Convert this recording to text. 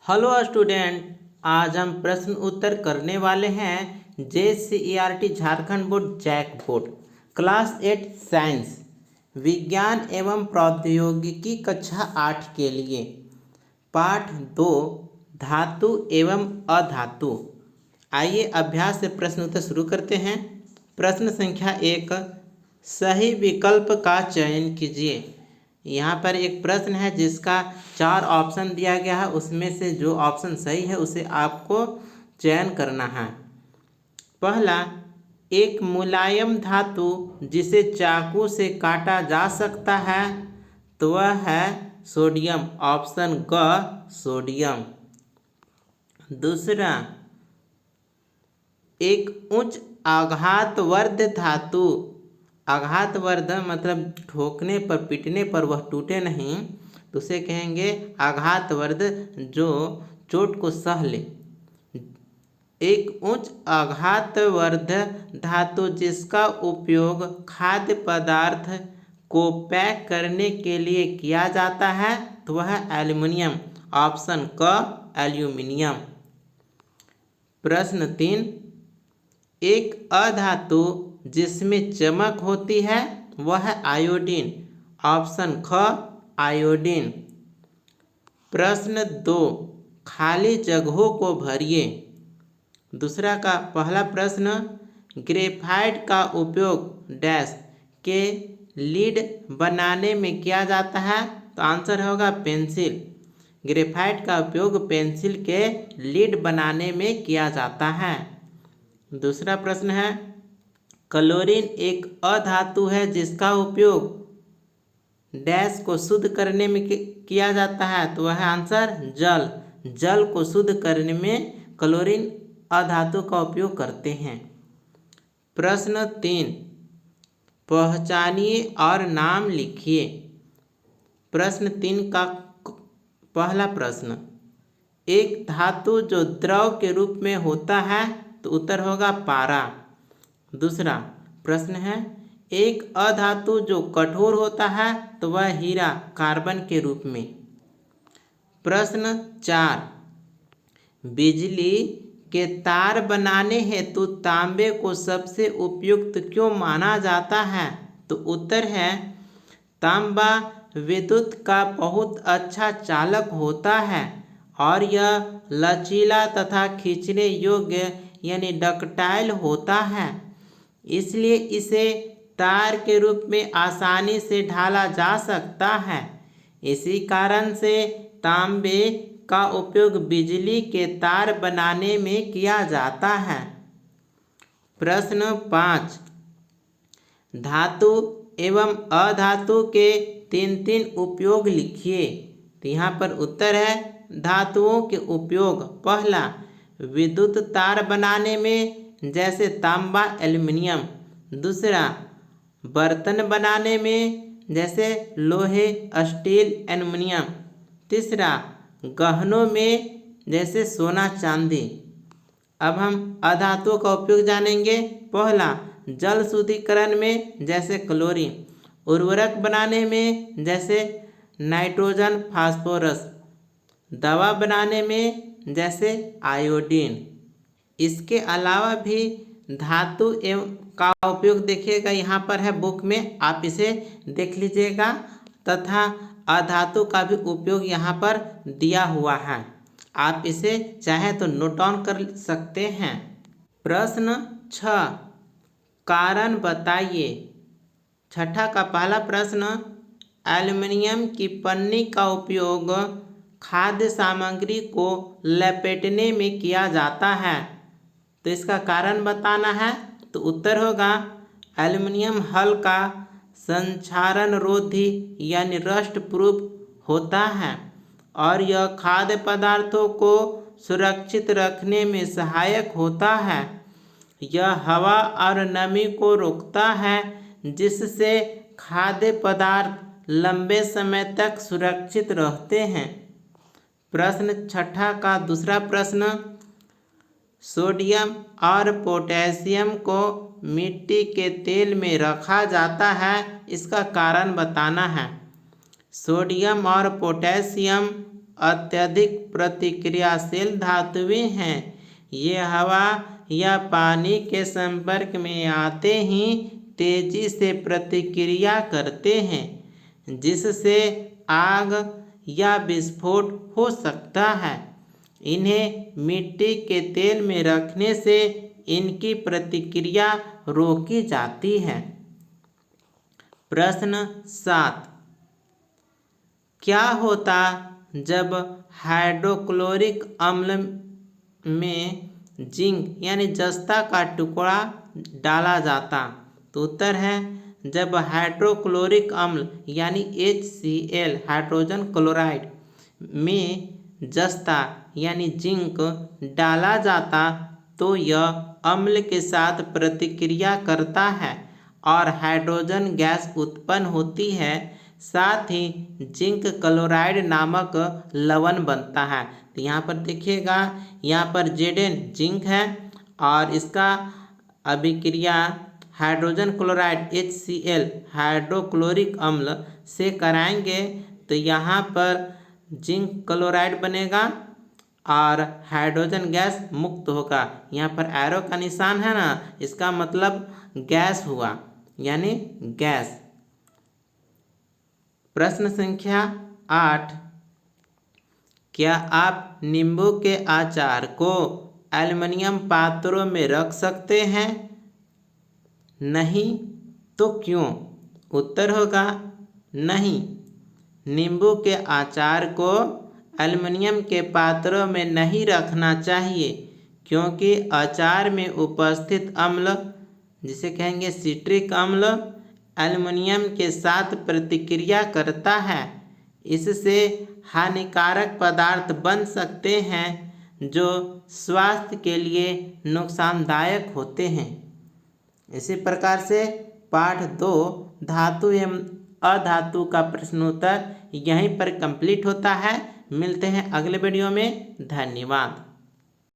Hello student. आज हम प्रश्न उत्तर करने वाले हैं JCERT Jharkhand board JAC board class 8 science विज्ञान एवं प्रौद्योगिकी कक्षा 8 के लिए। पाठ 2 धातु एवं अधातु। आइए अभ्यास से प्रश्न उत्तर शुरू करते हैं। प्रश्न संख्या 1, सही विकल्प का चयन कीजिए। यहाँ पर एक प्रश्न है जिसका 4 ऑप्शन दिया गया है, उसमें से जो ऑप्शन सही है उसे आपको चयन करना है। पहला, एक मुलायम धातु जिसे चाकू से काटा जा सकता है तो वह है सोडियम, ऑप्शन ग सोडियम। दूसरा, एक उच्च आघातवर्ध धातु, आघातवर्ध मतलब ठोकने पर पीटने पर वह टूटे नहीं तो उसे कहेंगे आघातवर्ध, जो चोट को सह ले। एक उच्च आघातवर्ध धातु जिसका उपयोग खाद्य पदार्थ को पैक करने के लिए किया जाता है तो वह है एल्युमिनियम, ऑप्शन क एल्यूमिनियम। प्रश्न 3, एक अधातु जिसमें चमक होती है वह है आयोडीन, ऑप्शन ख आयोडीन। प्रश्न 2, खाली जगहों को भरिए। दूसरा का पहला प्रश्न, ग्रेफाइट का उपयोग डैश के लीड बनाने में किया जाता है तो आंसर होगा पेंसिल। ग्रेफाइट का उपयोग पेंसिल के लीड बनाने में किया जाता है। दूसरा प्रश्न है, क्लोरीन एक अधातु है जिसका उपयोग डैश को शुद्ध करने में किया जाता है तो वह आंसर जल। जल को शुद्ध करने में क्लोरीन अधातु का उपयोग करते हैं। प्रश्न 3, पहचानिए और नाम लिखिए। प्रश्न 3 का पहला प्रश्न, एक धातु जो द्रव के रूप में होता है तो उत्तर होगा पारा। दूसरा प्रश्न है, एक अधातु जो कठोर होता है तो वह हीरा, कार्बन के रूप में। प्रश्न 4, बिजली के तार बनाने हेतु तांबे को सबसे उपयुक्त क्यों माना जाता है तो उत्तर है, तांबा विद्युत का बहुत अच्छा चालक होता है और यह लचीला तथा खींचने योग्य यानी डक्टाइल होता है, इसलिए इसे तार के रूप में आसानी से ढाला जा सकता है। इसी कारण से तांबे का उपयोग बिजली के तार बनाने में किया जाता है। प्रश्न 5, धातु एवं अधातु के 3 उपयोग लिखिए। तो यहाँ पर उत्तर है, धातुओं के उपयोग, पहला विद्युत तार बनाने में जैसे तांबा एल्युमिनियम। दूसरा, बर्तन बनाने में जैसे लोहे स्टील एल्युमिनियम। तीसरा, गहनों में जैसे सोना चांदी। अब हम अधातुओं का उपयोग जानेंगे। पहला, जल शुद्धिकरण में जैसे क्लोरीन, उर्वरक बनाने में जैसे नाइट्रोजन फास्फोरस, दवा बनाने में जैसे आयोडीन। इसके अलावा भी धातु एवं का उपयोग देखिएगा, यहाँ पर है बुक में, आप इसे देख लीजिएगा, तथा अधातु का भी उपयोग यहाँ पर दिया हुआ है, आप इसे चाहे तो नोट डाउन कर सकते हैं। प्रश्न 6, कारण बताइए। छठा का पहला प्रश्न, एल्युमिनियम की पन्नी का उपयोग खाद्य सामग्री को लपेटने में किया जाता है तो इसका कारण बताना है तो उत्तर होगा, एल्युमिनियम हल्का, संक्षारणरोधी यानी रस्ट प्रूफ होता है और यह खाद्य पदार्थों को सुरक्षित रखने में सहायक होता है। यह हवा और नमी को रोकता है जिससे खाद्य पदार्थ लंबे समय तक सुरक्षित रहते हैं। प्रश्न 6 का दूसरा प्रश्न, सोडियम और पोटेशियम को मिट्टी के तेल में रखा जाता है, इसका कारण बताना है। सोडियम और पोटेशियम अत्यधिक प्रतिक्रियाशील धातुएं हैं। ये हवा या पानी के संपर्क में आते ही तेजी से प्रतिक्रिया करते हैं, जिससे आग या विस्फोट हो सकता है। इन्हें मिट्टी के तेल में रखने से इनकी प्रतिक्रिया रोकी जाती है। प्रश्न 7, क्या होता जब हाइड्रोक्लोरिक अम्ल में जिंक यानी जस्ता का टुकड़ा डाला जाता? तो उत्तर है, जब हाइड्रोक्लोरिक अम्ल यानी HCl हाइड्रोजन क्लोराइड में जस्ता यानी जिंक डाला जाता तो यह अम्ल के साथ प्रतिक्रिया करता है और हाइड्रोजन गैस उत्पन्न होती है। साथ ही जिंक क्लोराइड नामक लवण बनता है। तो यहाँ पर देखिएगा, यहाँ पर Zn जिंक है और इसका अभिक्रिया हाइड्रोजन क्लोराइड HCl हाइड्रोक्लोरिक अम्ल से कराएंगे तो यहाँ पर जिंक क्लोराइड बनेगा और हाइड्रोजन गैस मुक्त होगा। यहाँ पर एरो का निशान है ना, इसका मतलब गैस हुआ, यानी गैस। प्रश्न संख्या 8, क्या आप नींबू के अचार को एल्युमिनियम पात्रों में रख सकते हैं? नहीं, तो क्यों? उत्तर होगा नहीं। नींबू के अचार को एल्युमिनियम के पात्रों में नहीं रखना चाहिए, क्योंकि अचार में उपस्थित अम्ल, जिसे कहेंगे सिट्रिक अम्ल, एल्युमिनियम के साथ प्रतिक्रिया करता है। इससे हानिकारक पदार्थ बन सकते हैं जो स्वास्थ्य के लिए नुकसानदायक होते हैं। इसी प्रकार से पाठ 2 धातु एवं अधातु का प्रश्नोत्तर यहीं पर कंप्लीट होता है। मिलते हैं अगले वीडियो में। धन्यवाद।